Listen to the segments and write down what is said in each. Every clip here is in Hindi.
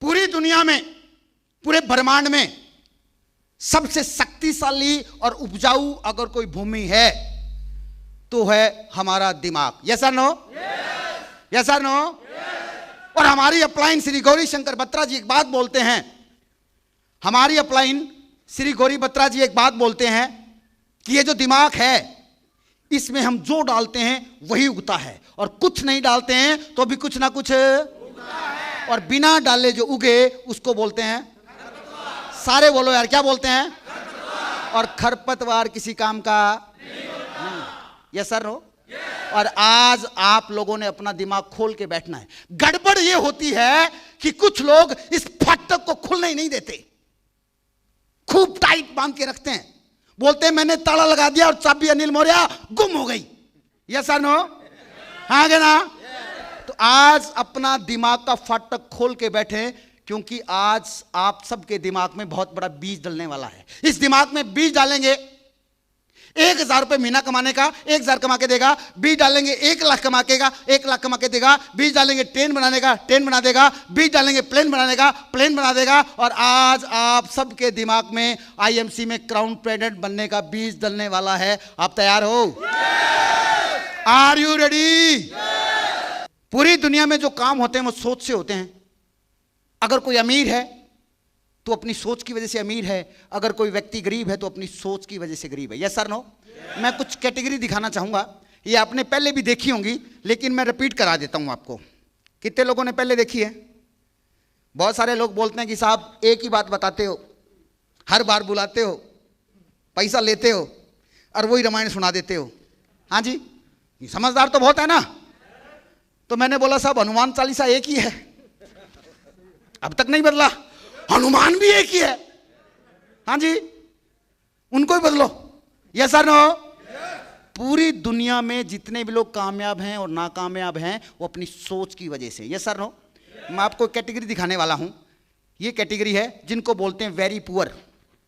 पूरी दुनिया में, पूरे ब्रह्मांड में सबसे शक्तिशाली और उपजाऊ अगर कोई भूमि है तो है हमारा दिमाग। यस और नो? यस और नो? और हमारी अपलाइन श्री गौरी शंकर बत्रा जी एक बात बोलते हैं, हमारी अपलाइन श्री गौरी बत्रा जी एक बात बोलते हैं कि ये जो दिमाग है इसमें हम जो डालते हैं वही उगता है, और कुछ नहीं डालते हैं तो भी कुछ ना कुछ उगता है, और बिना डाले जो उगे उसको बोलते हैं खरपतवार। सारे बोलो यार, क्या बोलते हैं? खरपतवार। और खरपतवार किसी काम का नहीं। यस सर हो? और आज आप लोगों ने अपना दिमाग खोल के बैठना है। गड़बड़ ये होती है कि कुछ लोग इस फाटक को खुलने ही नहीं देते, खूब टाइट बांध के रखते हैं, बोलते हैं मैंने ताला लगा दिया और चाबी अनिल मौर्य गुम हो गई। यस और नो? हाँ क्या ना? तो आज अपना दिमाग का फाटक खोल के बैठे, क्योंकि आज आप सबके दिमाग में बहुत बड़ा बीज डलने वाला है। इस दिमाग में बीज डालेंगे, 1,000 रुपए महीना कमाने का 1,000 कमा के देगा। बीज डालेंगे 1,00,000 कमा केगा, 1,00,000 कमा के देगा। बीज डालेंगे ट्रेन बनाने का, ट्रेन बना देगा। बीज डालेंगे प्लेन बनाने का, प्लेन बना देगा। और आज आप सबके दिमाग में आईएमसी में क्राउन प्रेसिडेंट बनने का बीज डलने वाला है। आप तैयार हो? Are you ready? पूरी दुनिया में जो काम होते हैं वो सोच से होते हैं। अगर कोई अमीर है तो अपनी सोच की वजह से अमीर है, अगर कोई व्यक्ति गरीब है तो अपनी सोच की वजह से गरीब है। Yes sir no? मैं कुछ कैटेगरी दिखाना चाहूंगा, ये आपने पहले भी देखी होंगी लेकिन मैं रिपीट करा देता हूं आपको। कितने लोगों ने पहले देखी है? बहुत सारे लोग बोलते हैं कि साहब एक ही बात बताते हो, हर बार बुलाते हो, पैसा लेते हो और वही रामायण सुना देते हो। हाँ जी, समझदार तो बहुत है ना। तो मैंने बोला साहब हनुमान चालीसा एक ही है, अब तक नहीं बदला। हनुमान भी एक ही है। हाँ जी, उनको ही बदलो। Yes sir no? पूरी दुनिया में जितने भी लोग कामयाब हैं और नाकामयाब हैं वो अपनी सोच की वजह से। Yes sir no? मैं आपको कैटेगरी दिखाने वाला हूं। ये कैटेगरी है जिनको बोलते हैं वेरी पुअर,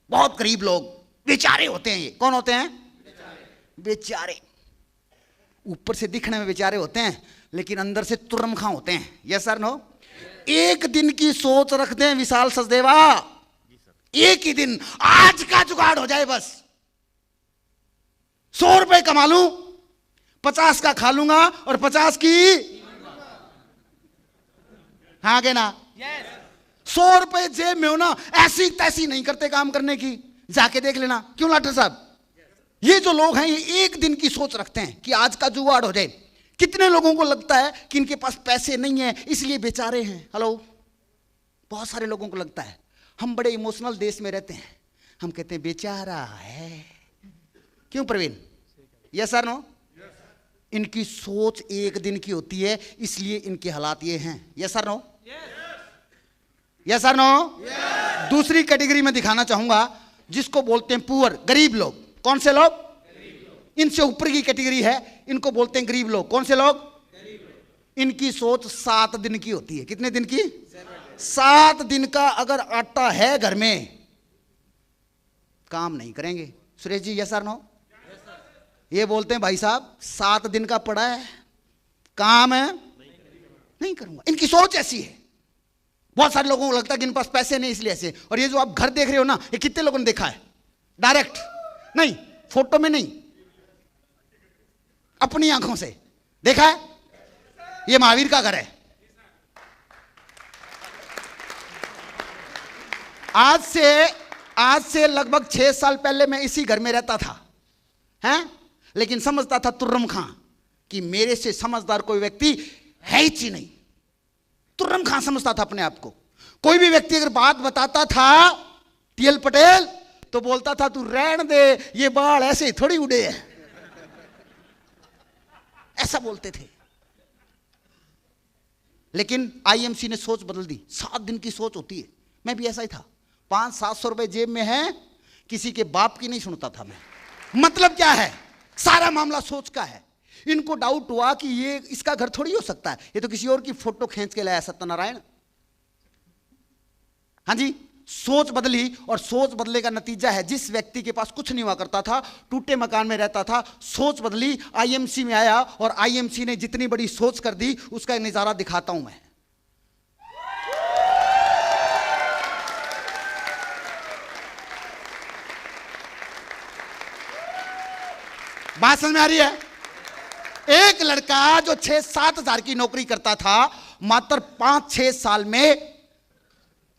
बहुत गरीब लोग, बेचारे होते हैं। ये कौन होते हैं? बेचारे। ऊपर से दिखने में बेचारे होते हैं लेकिन अंदर से तुरमखा होते हैं। Yes sir no? एक दिन की सोच रखते हैं विशाल सचदेवा, एक ही दिन, आज का जुगाड़ हो जाए बस। 100 रुपए कमा लूं, 50 का खा लूंगा और 50 की हाँ के ना? 100 रुपए जेब में हो ना, ऐसी तैसी नहीं करते काम करने की, जाके देख लेना। क्यों लाटर साहब? ये जो लोग हैं ये एक दिन की सोच रखते हैं कि आज का जुगाड़ हो जाए। कितने लोगों को लगता है कि इनके पास पैसे नहीं है इसलिए बेचारे हैं? हेलो, बहुत सारे लोगों को लगता है। हम बड़े इमोशनल देश में रहते हैं, हम कहते हैं बेचारा है। क्यों प्रवीण? Yes sir no? इनकी सोच एक दिन की होती है इसलिए इनके हालात ये हैं। Yes sir no? Yes sir no? दूसरी कैटेगरी में दिखाना चाहूंगा जिसको बोलते हैं पुअर, गरीब लोग। कौन से लोग? इनसे ऊपर की कैटेगरी है, इनको बोलते हैं गरीब लोग। कौन से लोग? इनकी सोच 7 दिन की होती है। कितने दिन की? 7 दिन का अगर आटा है घर में, काम नहीं करेंगे। Suresh ji yes sir no? ये बोलते हैं भाई साहब 7 दिन का पड़ा है, काम है नहीं करूंगा। इनकी सोच ऐसी है। बहुत सारे लोगों को लगता है कि इनके पास पैसे नहीं इसलिए ऐसे। और ये जो आप घर देख रहे हो ना, ये कितने लोगों ने देखा है? डायरेक्ट नहीं, फोटो में नहीं, अपनी आंखों से देखा है। ये महावीर का घर है। आज से लगभग 6 साल पहले मैं इसी घर में रहता था, हैं? लेकिन समझता था तुर्रम खां कि मेरे से समझदार कोई व्यक्ति है ही नहीं। तुर्रम खां समझता था अपने आप को। कोई भी व्यक्ति अगर बात बताता था, टीएल पटेल, तो बोलता था तू रहने दे, ये बाल ऐसे ही थोड़ी उड़े हैं, ऐसा बोलते थे। लेकिन आईएमसी ने सोच बदल दी। 7 दिन की सोच होती है। मैं भी ऐसा ही था। 500-700 रुपए जेब में है, किसी के बाप की नहीं सुनता था मैं। मतलब क्या है? सारा मामला सोच का है। इनको डाउट हुआ कि ये इसका घर थोड़ी हो सकता है, ये तो किसी और की फोटो खींच के लाया सत्यनारायण। हाँ जी, सोच बदली। और सोच बदले का नतीजा है, जिस व्यक्ति के पास कुछ नहीं हुआ करता था, टूटे मकान में रहता था, सोच बदली, आईएमसी में आया और आईएमसी ने जितनी बड़ी सोच कर दी उसका नजारा दिखाता हूं मैं। बात समझ में आ रही है? एक लड़का जो 6-7 हजार की नौकरी करता था, मात्र 5-6 साल में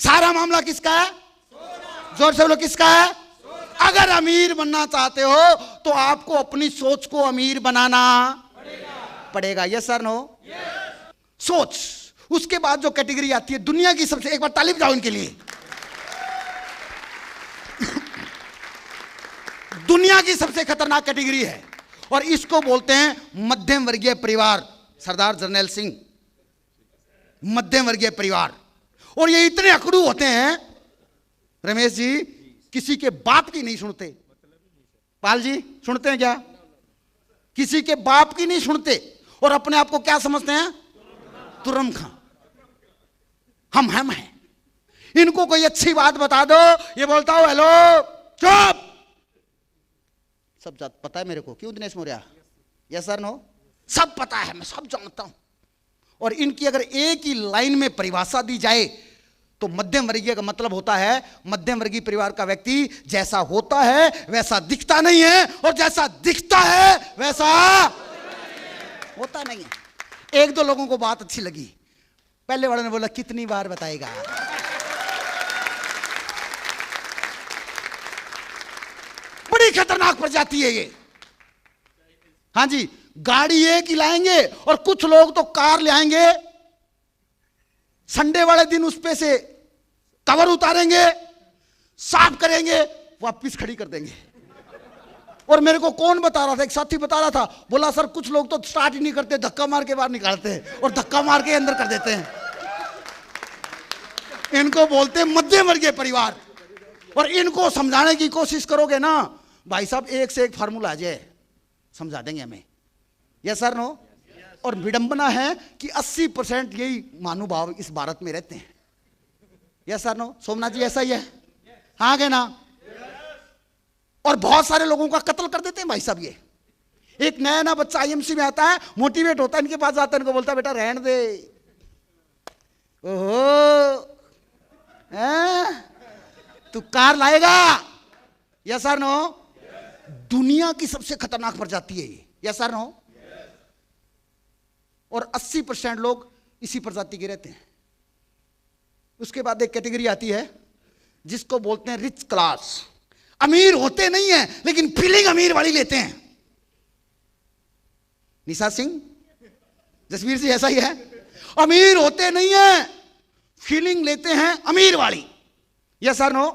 सारा मामला किसका है? जोर से बोलो, किसका है? अगर अमीर बनना चाहते हो तो आपको अपनी सोच को अमीर बनाना पड़ेगा। Yes sir no? सोच। उसके बाद जो कैटेगरी आती है दुनिया की सबसे, एक बार ताली बजाओ इनके लिए, दुनिया की सबसे खतरनाक कैटेगरी है और इसको बोलते हैं मध्यम वर्गीय परिवार। सरदार जर्नैल सिंह, मध्यम वर्गीय परिवार। और ये इतने अकड़ू होते हैं रमेश जी, किसी के बाप की नहीं सुनते। पाल जी सुनते हैं क्या? किसी के बाप की नहीं सुनते और अपने आप को क्या समझते हैं? तुरम खां। हम हैं। इनको कोई अच्छी बात बता दो, ये बोलता हूं हेलो चुप, सब पता है मेरे को। क्यों Dinesh Maurya? Yes sir no? सब पता है, मैं सब जानता हूं। और इनकी अगर एक ही लाइन में परिभाषा दी जाए तो मध्यम वर्गीय का मतलब होता है मध्यम वर्गीय परिवार का व्यक्ति जैसा होता है वैसा दिखता नहीं है और जैसा दिखता है वैसा होता नहीं है। एक दो लोगों को बात अच्छी लगी, पहले वाले ने बोला कितनी बार बताएगा? बड़ी खतरनाक प्रजाति है ये। हाँ जी, गाड़ी एक ही लाएंगे और कुछ लोग तो कार ले आएंगे, संडे वाले दिन उस पे से कवर उतारेंगे, साफ करेंगे, वापस खड़ी कर देंगे। और मेरे को कौन बता रहा था, एक साथी बता रहा था, बोला सर कुछ लोग तो स्टार्ट ही नहीं करते, धक्का मार के बाहर निकालते हैं और धक्का मार के अंदर कर देते हैं। इनको बोलते हैं मध्यम वर्गीय परिवार। और इनको समझाने की कोशिश करोगे ना भाई साहब, एक से एक फार्मूला आ जाए, समझा देंगे हमें। Yes sir no? और विडंबना है कि 80% यही महानुभाव इस भारत में रहते हैं। Yes sir no? Somnath ji ऐसा ही है? हाँ गए ना? और बहुत सारे लोगों का कत्ल कर देते हैं भाई साहब ये। एक नया नया बच्चा आईएमसी में आता है, मोटिवेट होता है, इनके पास आता है, इनको बोलता है बेटा रहने दे। ओहो तू कार लाएगा? Yes sir no? दुनिया की सबसे खतरनाक प्रजाति है ये। Yes sir no? और 80% लोग इसी प्रजाति के रहते हैं। उसके बाद एक कैटेगरी आती है जिसको बोलते हैं रिच क्लास। अमीर होते नहीं है लेकिन फीलिंग अमीर वाली लेते हैं। निशा सिंह, जसवीर जी ऐसा ही है। अमीर होते नहीं है, फीलिंग लेते हैं अमीर वाली। Yes sir no?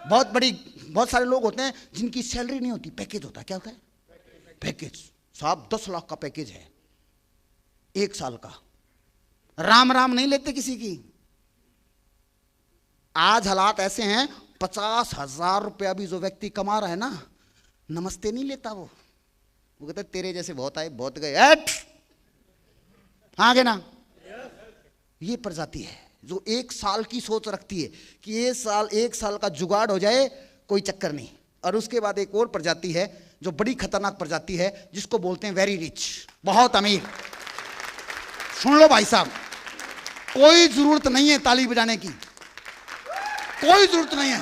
बहुत सारे लोग होते हैं जिनकी सैलरी नहीं होती, पैकेज होता है। क्या होता है? पैकेज। साहब 10 लाख का पैकेज है 1 साल का। राम राम नहीं लेते किसी की। आज हालात ऐसे हैं, 50,000 रुपया भी जो व्यक्ति कमा रहा है ना, नमस्ते नहीं लेता। वो कहते तेरे जैसे बहुत आए बहुत गए। हाँ गे ना? ये प्रजाति है जो 1 साल की सोच रखती है कि ये 1 साल का जुगाड़ हो जाए, कोई चक्कर नहीं। और उसके बाद एक और प्रजाति है जो बड़ी खतरनाक प्रजाति है, जिसको बोलते हैं वेरी रिच, बहुत अमीर। सुन लो भाई साहब, कोई जरूरत नहीं है ताली बजाने की, कोई जरूरत नहीं है।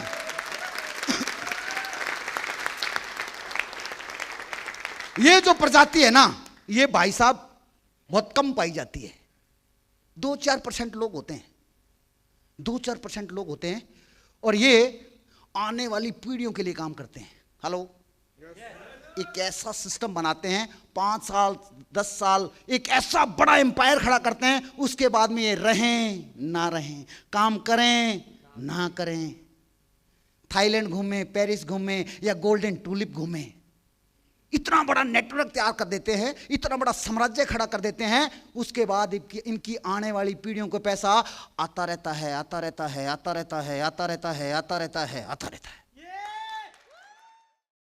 ये जो प्रजाति है ना, ये भाई साहब बहुत कम पाई जाती है। 2-4% लोग होते हैं, 2-4% लोग होते हैं। और ये आने वाली पीढ़ियों के लिए काम करते हैं। हेलो, एक ऐसा सिस्टम बनाते हैं, 5 साल 10 साल एक ऐसा बड़ा एम्पायर खड़ा करते हैं। उसके बाद में ये रहें ना रहें, काम करें ना करें, थाईलैंड घूमें, पेरिस घूमें या गोल्डन टूलिप घूमें, इतना बड़ा नेटवर्क तैयार कर देते हैं, इतना बड़ा साम्राज्य खड़ा कर देते हैं। उसके बाद इनकी आने वाली पीढ़ियों को पैसा आता रहता है, आता रहता है, आता रहता है, आता रहता है, आता रहता है, आता रहता है।